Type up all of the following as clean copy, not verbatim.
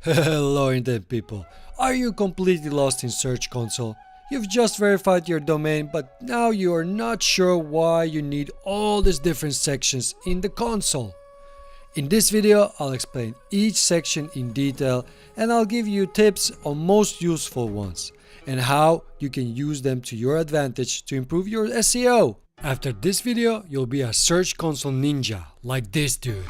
Hello internet people, are you completely lost in Search Console? You've just verified your domain, but now you are not sure why you need all these different sections in the console. In this video, I'll explain each section in detail and I'll give you tips on most useful ones and how you can use them to your advantage to improve your SEO. After this video, you'll be a Search Console ninja like this dude.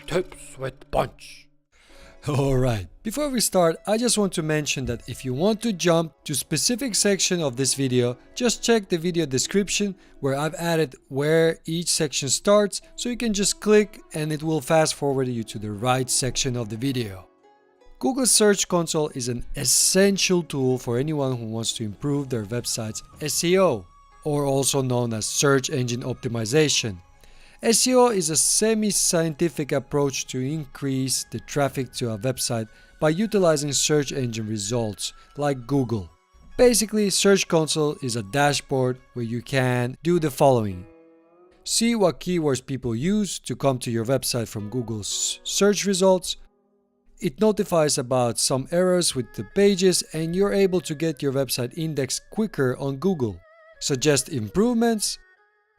Tips with punch. Alright, before we start, I just want to mention that if you want to jump to specific section of this video, just check the video description where I've added where each section starts, so you can just click and it will fast forward you to the right section of the video. Google Search Console is an essential tool for anyone who wants to improve their website's SEO, or also known as search engine optimization. SEO is a semi-scientific approach to increase the traffic to a website by utilizing search engine results like Google. Basically, Search Console is a dashboard where you can do the following. See what keywords people use to come to your website from Google's search results. It notifies about some errors with the pages and you're able to get your website indexed quicker on Google. Suggest improvements.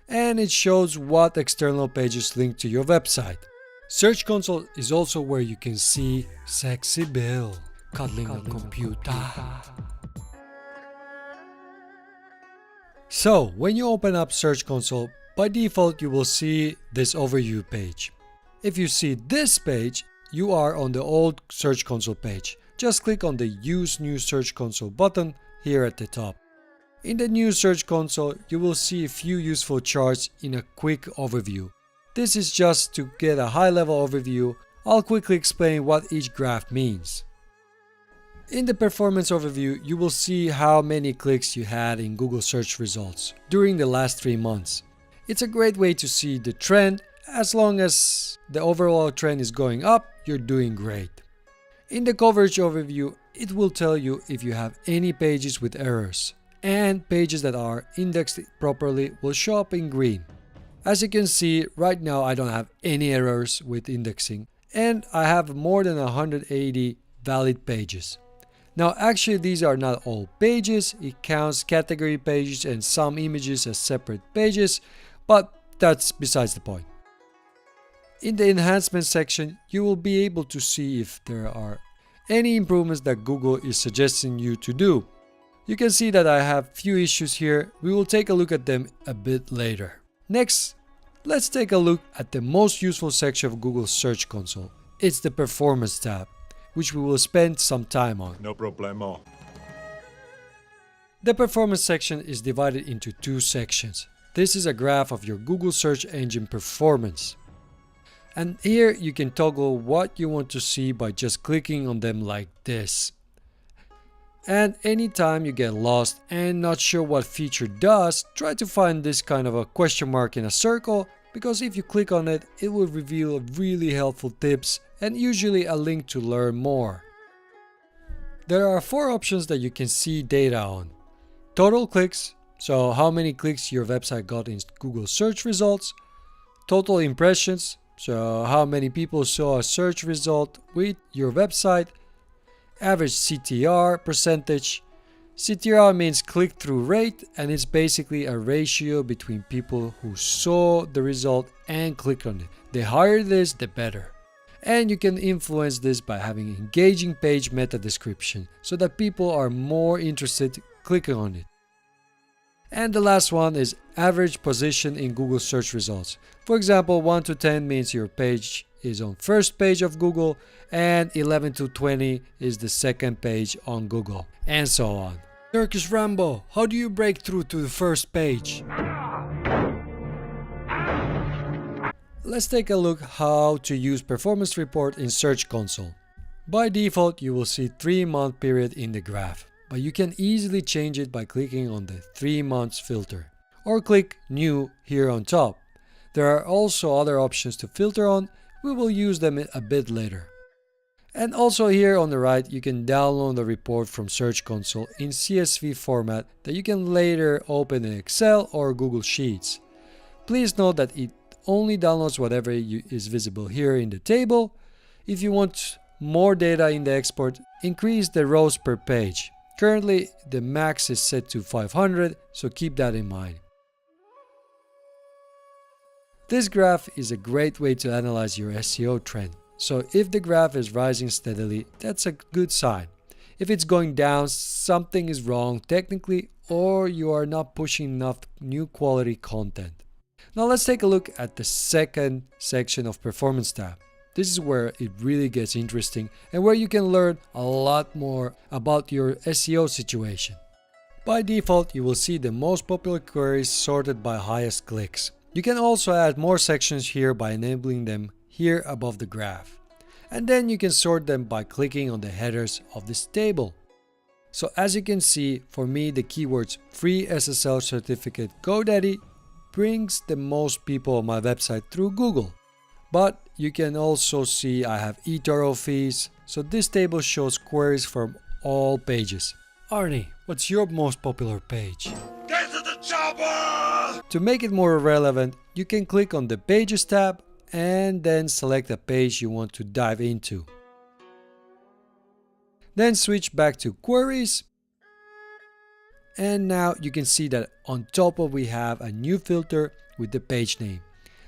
And it shows what external pages link to your website. Search Console is also where you can see sexy Bill cuddling a computer. So, when you open up Search Console, by default you will see this overview page. If you see this page, you are on the old Search Console page. Just click on the Use New Search Console button here at the top. In the new Search Console, you will see a few useful charts in a quick overview. This is just to get a high-level overview. I'll quickly explain what each graph means. In the performance overview, you will see how many clicks you had in Google search results during the last 3 months. It's a great way to see the trend. As long as the overall trend is going up, you're doing great. In the coverage overview, it will tell you if you have any pages with errors. And pages that are indexed properly will show up in green. As you can see, right now I don't have any errors with indexing and I have more than 180 valid pages. Now actually these are not all pages, it counts category pages and some images as separate pages, but that's besides the point. In the enhancement section, you will be able to see if there are any improvements that Google is suggesting you to do. You can see that I have few issues here. We will take a look at them a bit later. Next, let's take a look at the most useful section of Google Search Console. It's the Performance tab, which we will spend some time on. No problemo. The Performance section is divided into 2 sections. This is a graph of your Google search engine performance. And here you can toggle what you want to see by just clicking on them like this. And anytime you get lost and not sure what feature does, try to find this kind of a question mark in a circle, because if you click on it, it will reveal really helpful tips and usually a link to learn more. There are 4 options that you can see data on. Total clicks, so how many clicks your website got in Google search results. Total impressions, so how many people saw a search result with your website. Average CTR percentage. CTR means click-through rate and it's basically a ratio between people who saw the result and click on it. The higher this, the better. And you can influence this by having engaging page meta description so that people are more interested clicking on it. And the last one is average position in Google search results. For example, 1 to 10 means your page is on first page of Google and 11 to 20 is the second page on Google, and so on. Turkish Rambo, how do you break through to the first page? Let's take a look how to use Performance Report in Search Console. By default, you will see 3-month period in the graph, but you can easily change it by clicking on the 3 months filter or click New here on top. There are also other options to filter on. We will use them a bit later. And also here on the right, you can download the report from Search Console in CSV format that you can later open in Excel or Google Sheets. Please note that it only downloads whatever is visible here in the table. If you want more data in the export, increase the rows per page. Currently, the max is set to 500, so keep that in mind. This graph is a great way to analyze your SEO trend. So if the graph is rising steadily, that's a good sign. If it's going down, something is wrong technically, or you are not pushing enough new quality content. Now let's take a look at the second section of Performance tab. This is where it really gets interesting and where you can learn a lot more about your SEO situation. By default, you will see the most popular queries sorted by highest clicks. You can also add more sections here by enabling them here above the graph. And then you can sort them by clicking on the headers of this table. So as you can see, for me the keywords free SSL certificate GoDaddy brings the most people on my website through Google. But you can also see I have eToro fees, so this table shows queries from all pages. Arnie, what's your most popular page? Get to the chopper! To make it more relevant, you can click on the Pages tab and then select a page you want to dive into. Then switch back to Queries. And now you can see that on top of we have a new filter with the page name.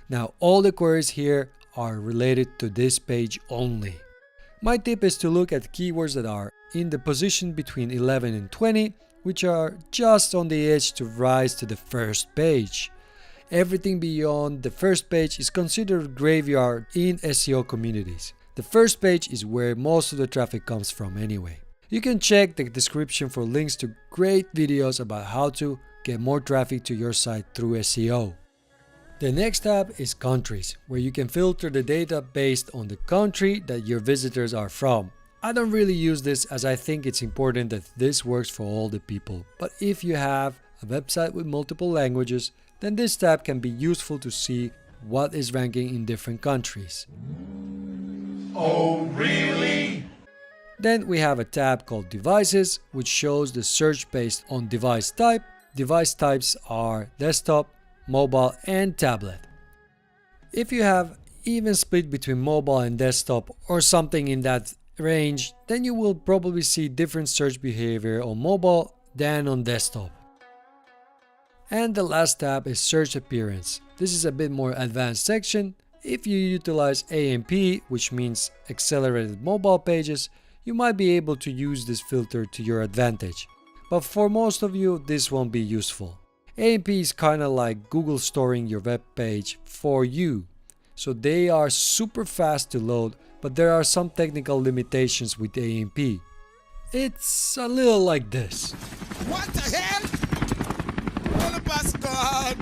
Now all the queries here are related to this page only. My tip is to look at keywords that are in the position between 11 and 20, which are just on the edge to rise to the first page. Everything beyond the first page is considered graveyard in SEO communities. The first page is where most of the traffic comes from anyway. You can check the description for links to great videos about how to get more traffic to your site through SEO. The next tab is Countries, where you can filter the data based on the country that your visitors are from. I don't really use this as I think it's important that this works for all the people. But if you have a website with multiple languages, then this tab can be useful to see what is ranking in different countries. Oh, really? Then we have a tab called Devices, which shows the search based on device type. Device types are desktop, mobile, and tablet. If you have even split between mobile and desktop or something in that range, then you will probably see different search behavior on mobile than on desktop. And the last tab is Search Appearance. This is a bit more advanced section. If you utilize AMP, which means accelerated mobile pages, you might be able to use this filter to your advantage. But for most of you, this won't be useful. AMP is kind of like Google storing your web page for you. So they are super fast to load, but there are some technical limitations with AMP. It's a little like this. What the hell? What about God?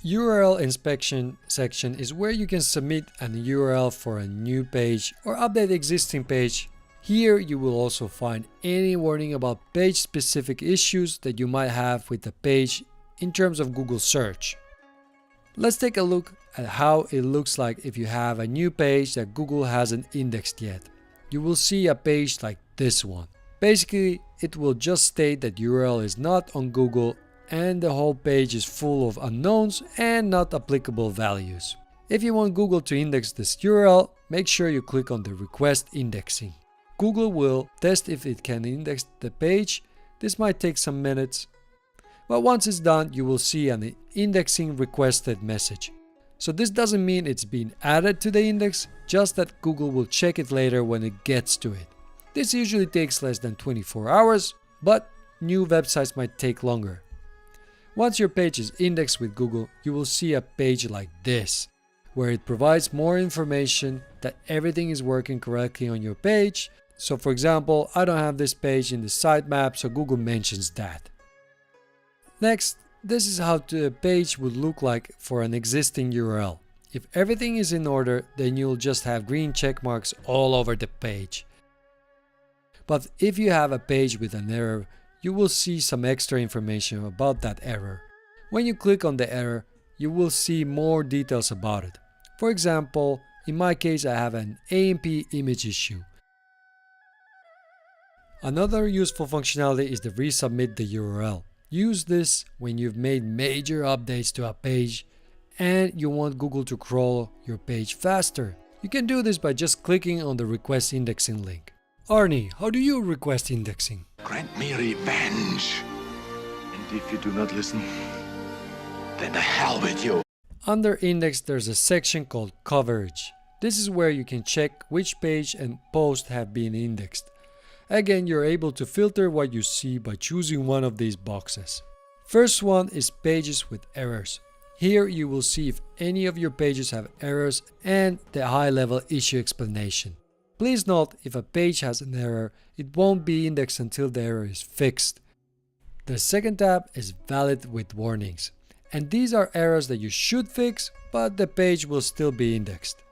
URL inspection section is where you can submit an URL for a new page or update existing page. Here you will also find any warning about page-specific issues that you might have with the page in terms of Google search. Let's take a look at how it looks like if you have a new page that Google hasn't indexed yet. You will see a page like this one. Basically, it will just state that URL is not on Google and the whole page is full of unknowns and not applicable values. If you want Google to index this URL, make sure you click on the Request Indexing. Google will test if it can index the page. This might take some minutes, but once it's done, you will see an indexing requested message. So this doesn't mean it's been added to the index, just that Google will check it later when it gets to it. This usually takes less than 24 hours, but new websites might take longer. Once your page is indexed with Google, you will see a page like this, where it provides more information that everything is working correctly on your page. So for example, I don't have this page in the sitemap, so Google mentions that. Next, this is how the page would look like for an existing URL. If everything is in order, then you'll just have green check marks all over the page. But if you have a page with an error, you will see some extra information about that error. When you click on the error, you will see more details about it. For example, in my case, I have an AMP image issue. Another useful functionality is to resubmit the URL. Use this when you've made major updates to a page and you want Google to crawl your page faster. You can do this by just clicking on the request indexing link. Arnie, how do you request indexing? Grant me revenge. And if you do not listen, then the hell with you. Under index, there's a section called coverage. This is where you can check which page and post have been indexed. Again, you're able to filter what you see by choosing one of these boxes. First one is pages with errors. Here you will see if any of your pages have errors and the high-level issue explanation. Please note, if a page has an error, it won't be indexed until the error is fixed. The second tab is valid with warnings. And these are errors that you should fix, but the page will still be indexed.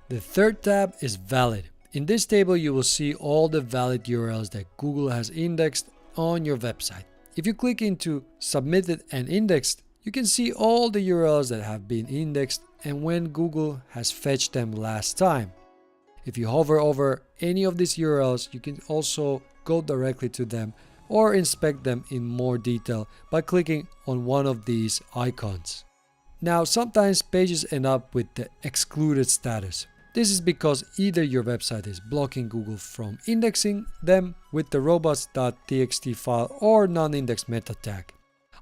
The third tab is valid. In this table, you will see all the valid URLs that Google has indexed on your website. If you click into Submitted and Indexed, you can see all the URLs that have been indexed and when Google has fetched them last time. If you hover over any of these URLs, you can also go directly to them or inspect them in more detail by clicking on one of these icons. Now, sometimes pages end up with the excluded status. This is because either your website is blocking Google from indexing them with the robots.txt file or non-indexed meta tag.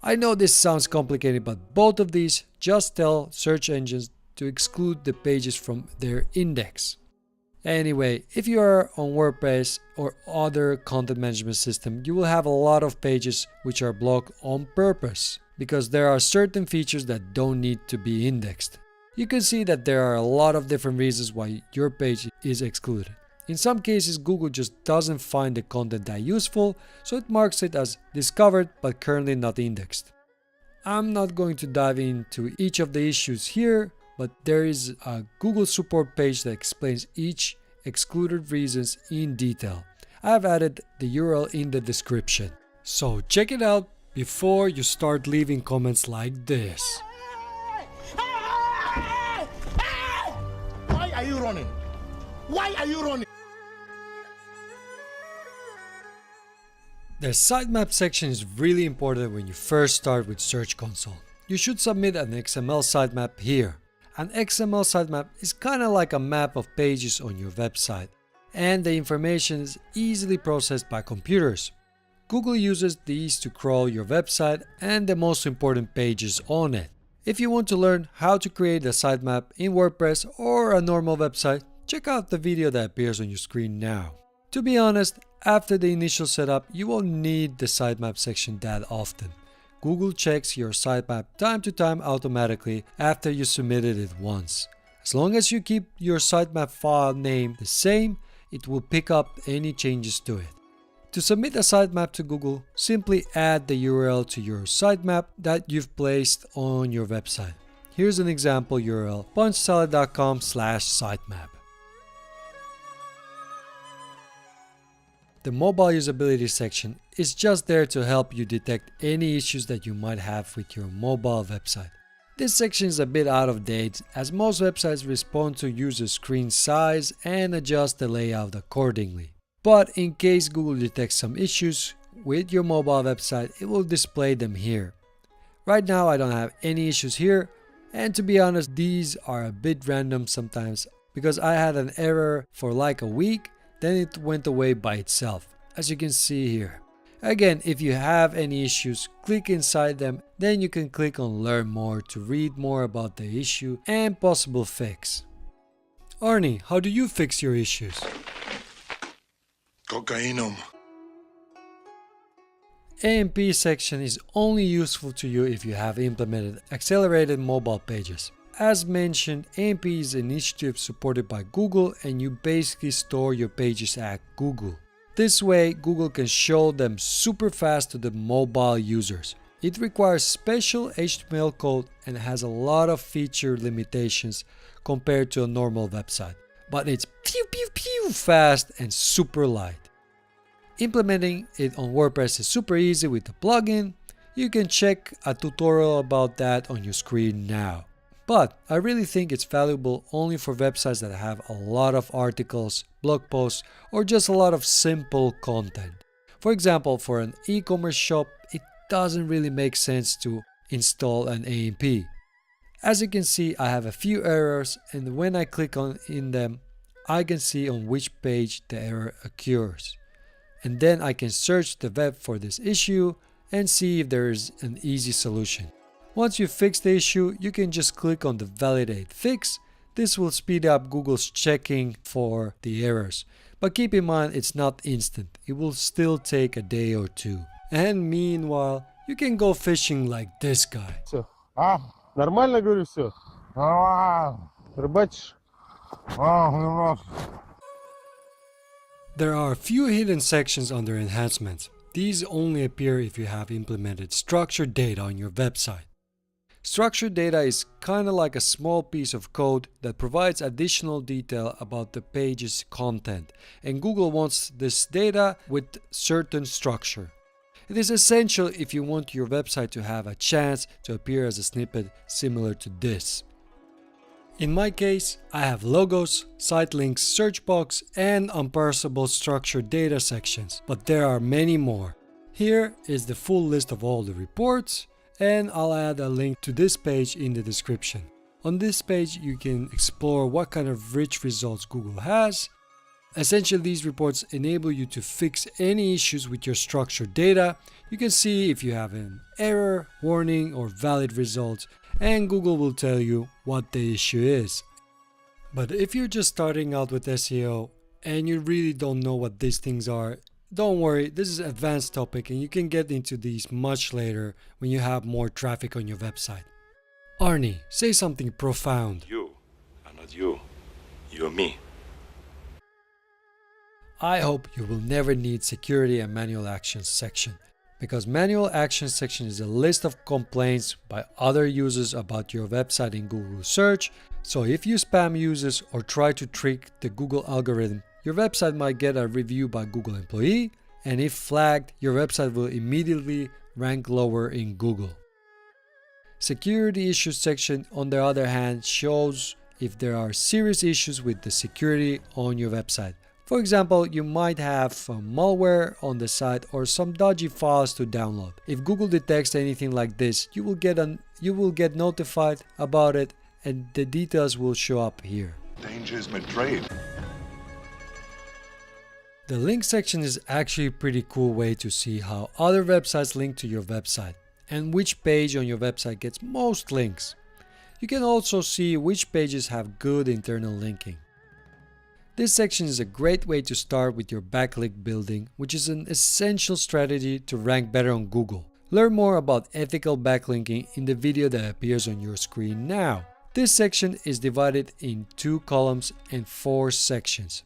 I know this sounds complicated, but both of these just tell search engines to exclude the pages from their index. Anyway, if you are on WordPress or other content management system, you will have a lot of pages which are blocked on purpose because there are certain features that don't need to be indexed. You can see that there are a lot of different reasons why your page is excluded. In some cases, Google just doesn't find the content that useful, so it marks it as discovered but currently not indexed. I'm not going to dive into each of the issues here, but there is a Google support page that explains each excluded reasons in detail. I have added the URL in the description. So check it out before you start leaving comments like this. Why are you running? Why are you running? The sitemap section is really important when you first start with Search Console. You should submit an XML sitemap here. An XML sitemap is kind of like a map of pages on your website, and the information is easily processed by computers. Google uses these to crawl your website and the most important pages on it. If you want to learn how to create a sitemap in WordPress or a normal website, check out the video that appears on your screen now. To be honest, after the initial setup, you won't need the sitemap section that often. Google checks your sitemap time to time automatically after you submitted it once. As long as you keep your sitemap file name the same, it will pick up any changes to it. To submit a sitemap to Google, simply add the URL to your sitemap that you've placed on your website. Here's an example URL, punchsalad.com/sitemap. The mobile usability section is just there to help you detect any issues that you might have with your mobile website. This section is a bit out of date as most websites respond to user screen size and adjust the layout accordingly. But in case Google detects some issues with your mobile website, it will display them here. Right now I don't have any issues here, and to be honest, these are a bit random sometimes because I had an error for like a week, then it went away by itself, as you can see here. Again, if you have any issues, click inside them, then you can click on Learn More to read more about the issue and possible fix. Arnie, how do you fix your issues? Cocainum. AMP section is only useful to you if you have implemented accelerated mobile pages. As mentioned, AMP is an initiative supported by Google and you basically store your pages at Google. This way, Google can show them super fast to the mobile users. It requires special HTML code and has a lot of feature limitations compared to a normal website. But it's pew fast and super light. Implementing it on WordPress is super easy with the plugin. You can check a tutorial about that on your screen now. But I really think it's valuable only for websites that have a lot of articles, blog posts, or just a lot of simple content. For example, for an e-commerce shop, it doesn't really make sense to install an AMP. As you can see, I have a few errors, and when I click on in them, I can see on which page the error occurs. And then I can search the web for this issue and see if there is an easy solution. Once you fix the issue, you can just click on the Validate Fix. This will speed up Google's checking for the errors. But keep in mind, it's not instant. It will still take a day or two. And meanwhile, you can go fishing like this guy. Все. Нормально, говорю, все. Рыбачишь? There are a few hidden sections under enhancements. These only appear if you have implemented structured data on your website. Structured data is kind of like a small piece of code that provides additional detail about the page's content, and Google wants this data with certain structure. It is essential if you want your website to have a chance to appear as a snippet similar to this. In my case, I have logos, site links, search box, and unparsable structured data sections, but there are many more. Here is the full list of all the reports, and I'll add a link to this page in the description. On this page, you can explore what kind of rich results Google has. Essentially, these reports enable you to fix any issues with your structured data. You can see if you have an error, warning, or valid results, and Google will tell you what the issue is. But if you're just starting out with SEO and you really don't know what these things are, don't worry, this is an advanced topic and you can get into these much later when you have more traffic on your website. Arnie, say something profound. You are not you. You're me. I hope you will never need security and manual actions section, because manual actions section is a list of complaints by other users about your website in Google search. So if you spam users or try to trick the Google algorithm, your website might get a review by Google employee, and if flagged, your website will immediately rank lower in Google. Security issues section, on the other hand, shows if there are serious issues with the security on your website. For example, you might have malware on the site or some dodgy files to download. If Google detects anything like this, you will get notified about it, and the details will show up here. Danger is my trade. The link section is actually a pretty cool way to see how other websites link to your website and which page on your website gets most links. You can also see which pages have good internal linking. This section is a great way to start with your backlink building, which is an essential strategy to rank better on Google. Learn more about ethical backlinking in the video that appears on your screen now. This section is divided in 2 columns and 4 sections.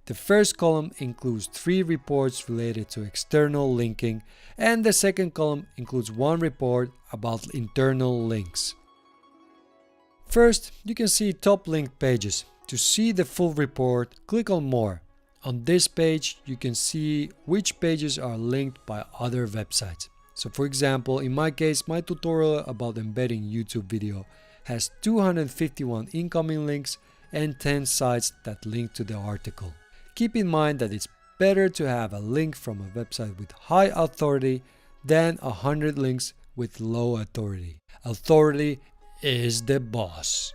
The first column includes 3 reports related to external linking, and the second column includes 1 report about internal links. First, you can see top link pages. To see the full report, click on More. On this page, you can see which pages are linked by other websites. So for example, in my case, my tutorial about embedding YouTube video has 251 incoming links and 10 sites that link to the article. Keep in mind that it's better to have a link from a website with high authority than 100 links with low authority. Authority is the boss.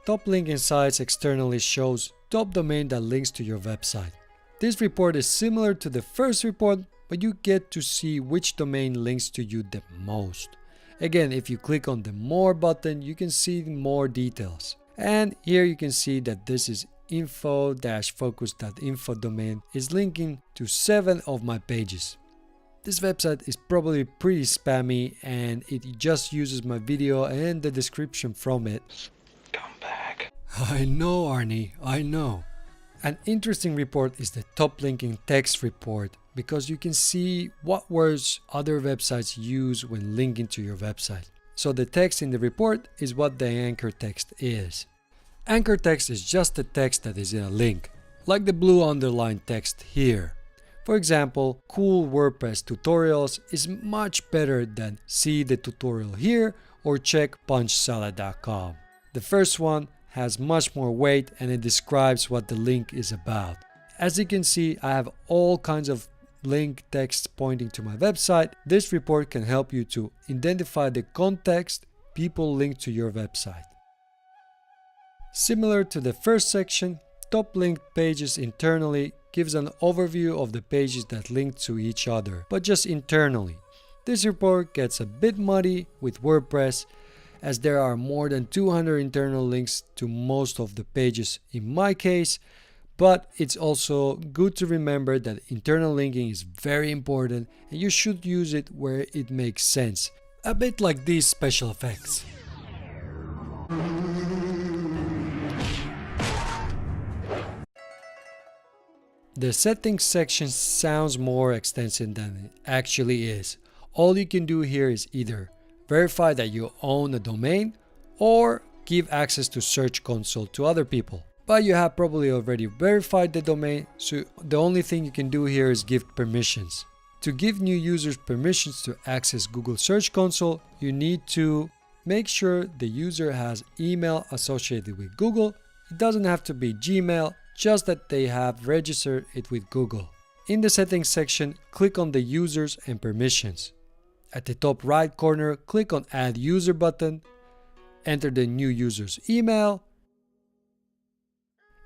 Top linking sites externally shows top domain that links to your website. This report is similar to the first report, but you get to see which domain links to you the most. Again, if you click on the More button, you can see more details. And here you can see that this is info-focus.info domain is linking to 7 of my pages. This website is probably pretty spammy and it just uses my video and the description from it. Come back. I know, Arnie, I know. An interesting report is the top linking text report, because you can see what words other websites use when linking to your website. So the text in the report is what the anchor text is. Anchor text is just the text that is in a link, like the blue underlined text here. For example, cool WordPress tutorials is much better than see the tutorial here or check punchsalad.com. The first one has much more weight and it describes what the link is about. As you can see, I have all kinds of link text pointing to my website, this report can help you to identify the context people link to your website. Similar to the first section, top linked pages internally gives an overview of the pages that link to each other, but just internally. This report gets a bit muddy with WordPress, as there are more than 200 internal links to most of the pages in my case, but it's also good to remember that internal linking is very important and you should use it where it makes sense, a bit like these special effects. The settings section sounds more extensive than it actually is. All you can do here is either verify that you own a domain or give access to Search Console to other people. But you have probably already verified the domain, so the only thing you can do here is give permissions. To give new users permissions to access Google Search Console, you need to make sure the user has email associated with Google. It doesn't have to be Gmail, just that they have registered it with Google. In the settings section, click on the users and permissions. At the top right corner, click on Add User button, enter the new user's email,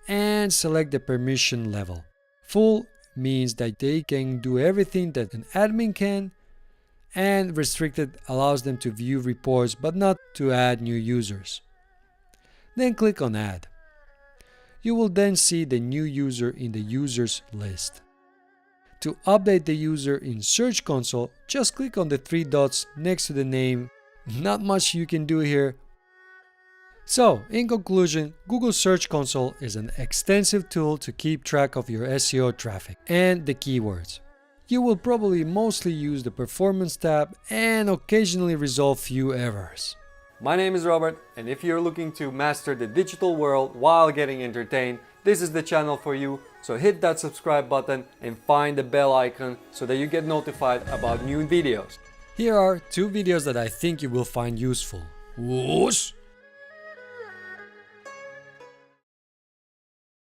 and select the permission level. Full means that they can do everything that an admin can, and restricted allows them to view reports but not to add new users. Then click on Add. You will then see the new user in the users list. To update the user in Search Console, just click on the three dots next to the name. Not much you can do here. So, in conclusion, Google Search Console is an extensive tool to keep track of your SEO traffic and the keywords. You will probably mostly use the Performance tab and occasionally resolve few errors. My name is Robert, and if you're looking to master the digital world while getting entertained, this is the channel for you. So hit that subscribe button and find the bell icon so that you get notified about new videos. Here are 2 videos that I think you will find useful. Whoosh!